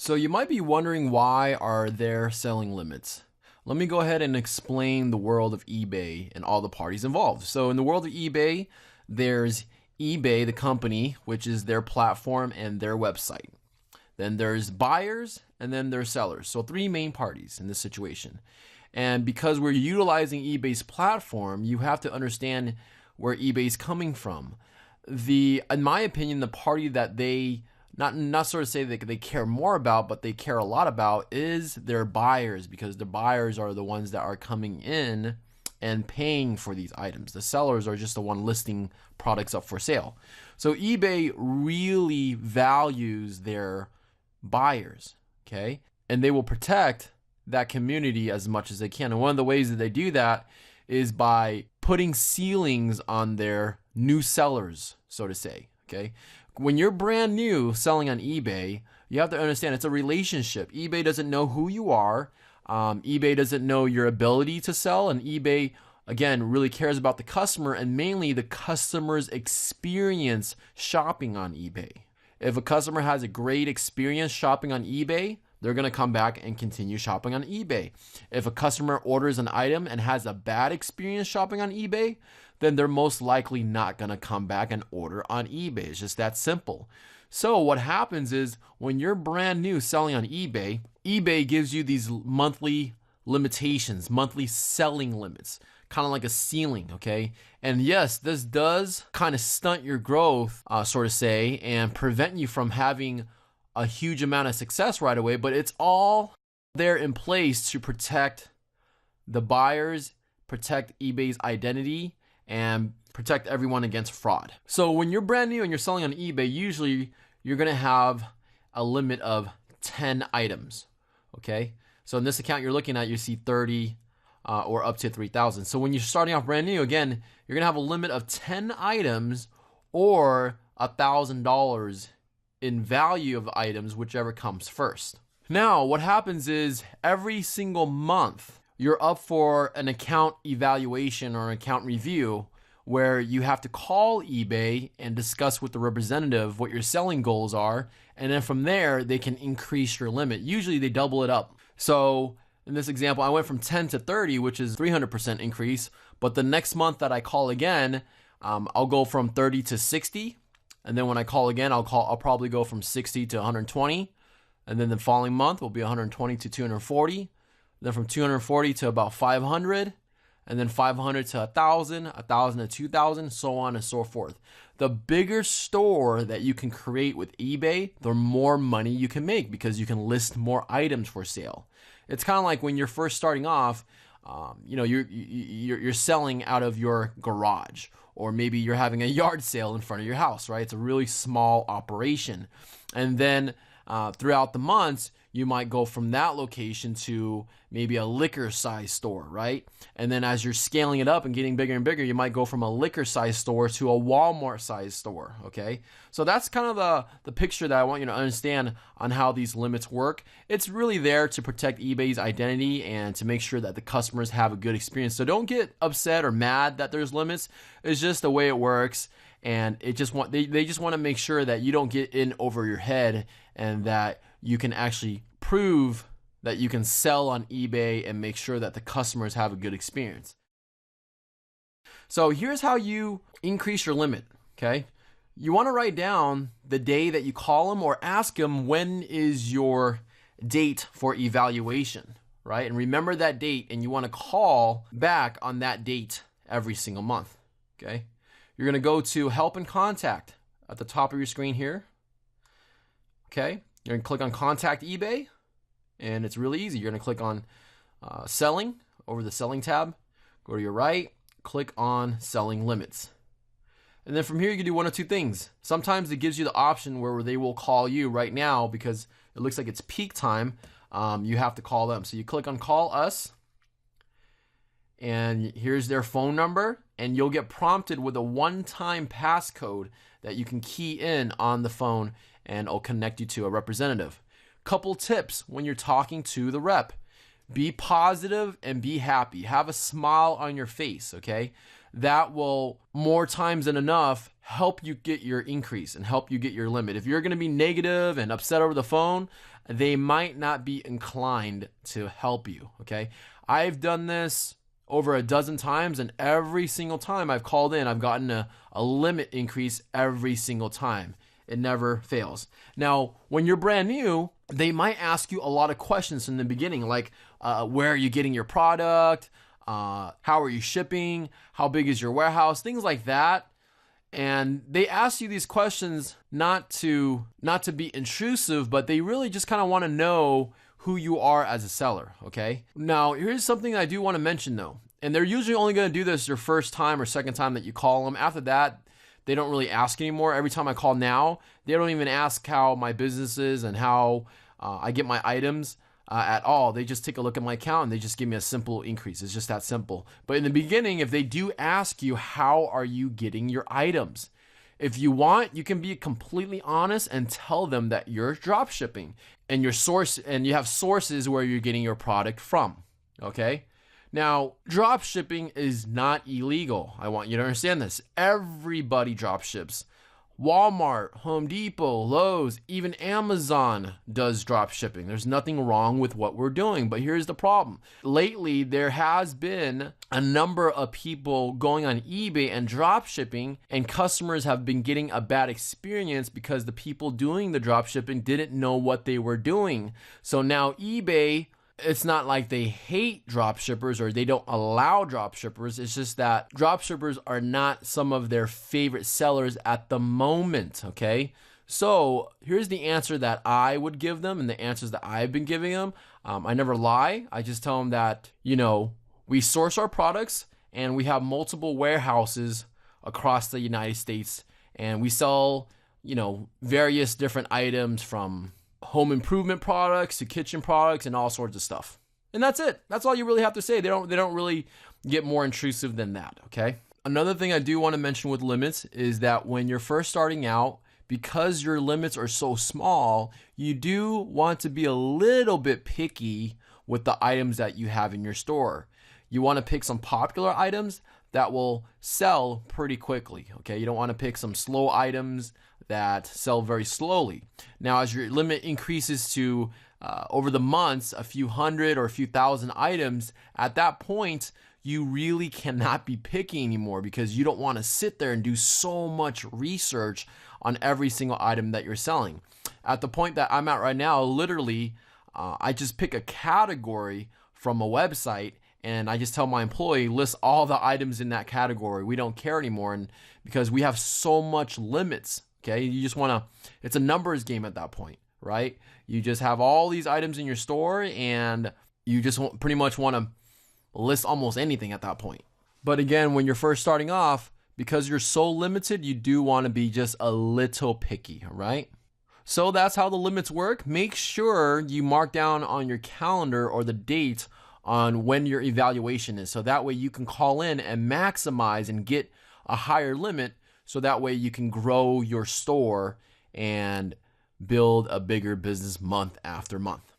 So you might be wondering, why are there selling limits? Let me go ahead and explain the world of eBay and all the parties involved. So in the world of eBay, there's eBay, the company, which is their platform and their website. Then there's buyers, and then there's sellers. So three main parties in this situation. And because we're utilizing eBay's platform, you have to understand where eBay's coming from. In my opinion, the party that they not sort of say that they care more about, but they care a lot about, is their buyers, because the buyers are the ones that are coming in and paying for these items. The sellers are just the one listing products up for sale. So eBay really values their buyers, okay? And they will protect that community as much as they can. And one of the ways that they do that is by putting ceilings on their new sellers, so to say, okay? When you're brand new selling on eBay, you have to understand it's a relationship. eBay doesn't know who you are. eBay doesn't know your ability to sell. And eBay, again, really cares about the customer and mainly the customer's experience shopping on eBay. If a customer has a great experience shopping on eBay, they're going to come back and continue shopping on eBay. If a customer orders an item and has a bad experience shopping on eBay, then they're most likely not going to come back and order on eBay. It's just that simple. So what happens is, when you're brand new selling on eBay, eBay gives you these monthly limitations, monthly selling limits, kind of like a ceiling, okay? And yes, this does kind of stunt your growth, sort of say, and prevent you from having a huge amount of success right away, but it's all there in place to protect the buyers, protect eBay's identity, and protect everyone against fraud. So when you're brand new and you're selling on eBay, usually you're going to have a limit of 10 items, okay? So in this account you're looking at, you see 30 or up to 3,000. So when you're starting off brand new, again, you're going to have a limit of 10 items or $1,000 in value of items, whichever comes first. Now, what happens is, every single month, you're up for an account evaluation or an account review, where you have to call eBay and discuss with the representative what your selling goals are. And then from there, they can increase your limit. Usually they double it up. So in this example, I went from 10 to 30, which is 300% increase. But the next month that I call again, I'll go from 30 to 60. And then when I call again, I'll probably go from 60 to 120. And then the following month will be 120 to 240. Then from 240 to about 500. And then 500 to 1,000, 1,000 to 2,000, so on and so forth. The bigger store that you can create with eBay, the more money you can make, because you can list more items for sale. It's kind of like when you're first starting off, you're selling out of your garage, or maybe you're having a yard sale in front of your house, right? It's a really small operation. And then throughout the months, you might go from that location to maybe a liquor size store, right? And then as you're scaling it up and getting bigger and bigger, you might go from a liquor size store to a Walmart size store, okay? So that's kind of the picture that I want you to understand on how these limits work. It's really there to protect eBay's identity and to make sure that the customers have a good experience. So don't get upset or mad that there's limits. It's just the way it works. And they just want to make sure that you don't get in over your head, and that you can actually prove that you can sell on eBay and make sure that the customers have a good experience. So here's how you increase your limit, okay? You want to write down the day that you call them, or ask them, when is your date for evaluation, right? And remember that date, and you want to call back on that date every single month, okay? You're going to go to Help and Contact at the top of your screen here. Okay, you're going to click on Contact eBay, and it's really easy. You're going to click on Selling over the Selling tab. Go to your right, click on Selling Limits. And then from here, you can do one of two things. Sometimes it gives you the option where they will call you right now, because it looks like it's peak time. You have to call them. So you click on Call Us, and here's their phone number, and you'll get prompted with a one-time passcode that you can key in on the phone, and it'll connect you to a representative. Couple tips when you're talking to the rep: be positive and be happy. Have a smile on your face, okay? that will more times than enough help you get your increase and help you get your limit. If you're going to be negative and upset over the phone, they might not be inclined to help you. Okay. I've done this over a dozen times, and every single time I've called in, I've gotten a limit increase every single time. It never fails. Now, when you're brand new, they might ask you a lot of questions in the beginning, like where are you getting your product? How are you shipping? How big is your warehouse? Things like that. And they ask you these questions not to be intrusive, but they really just kind of want to know who you are as a seller, okay? Now, here's something I do want to mention though. And they're usually only going to do this your first time or second time that you call them. After that, they don't really ask anymore. Every time I call now, they don't even ask how my business is and how I get my items at all. They just take a look at my account and they just give me a simple increase. It's just that simple. But in the beginning, if they do ask you, how are you getting your items? If you want, you can be completely honest and tell them that you're drop shipping and your source, and you have sources where you're getting your product from. Okay? Now, drop shipping is not illegal. I want you to understand this. Everybody drop ships. Walmart, Home Depot, Lowe's, even Amazon does drop shipping. There's nothing wrong with what we're doing, but here's the problem. Lately, there has been a number of people going on eBay and drop shipping, and customers have been getting a bad experience because the people doing the drop shipping didn't know what they were doing. So now eBay, it's not like they hate drop shippers or they don't allow drop shippers. It's just that drop shippers are not some of their favorite sellers at the moment, okay? So here's the answer that I would give them and the answers that I've been giving them. I never lie. I just tell them that, we source our products and we have multiple warehouses across the United States, and we sell, various different items from home improvement products to kitchen products and all sorts of stuff. And that's it. That's all you really have to say. They don't really get more intrusive than that, okay? Another thing I do want to mention with limits is that when you're first starting out, because your limits are so small, you do want to be a little bit picky with the items that you have in your store. You want to pick some popular items that will sell pretty quickly, okay? You don't want to pick some slow items that sell very slowly. Now, as your limit increases to over the months, a few hundred or a few thousand items, at that point, you really cannot be picky anymore because you don't want to sit there and do so much research on every single item that you're selling. At the point that I'm at right now, literally, I just pick a category from a website and I just tell my employee, list all the items in that category. We don't care anymore, and because we have so much limits. Okay, you just want to, it's a numbers game at that point, right? You just have all these items in your store and you just pretty much want to list almost anything at that point. But again, when you're first starting off, because you're so limited, you do want to be just a little picky, all right? So that's how the limits work. Make sure you mark down on your calendar or the date on when your evaluation is. So that way you can call in and maximize and get a higher limit. So that way you can grow your store and build a bigger business month after month.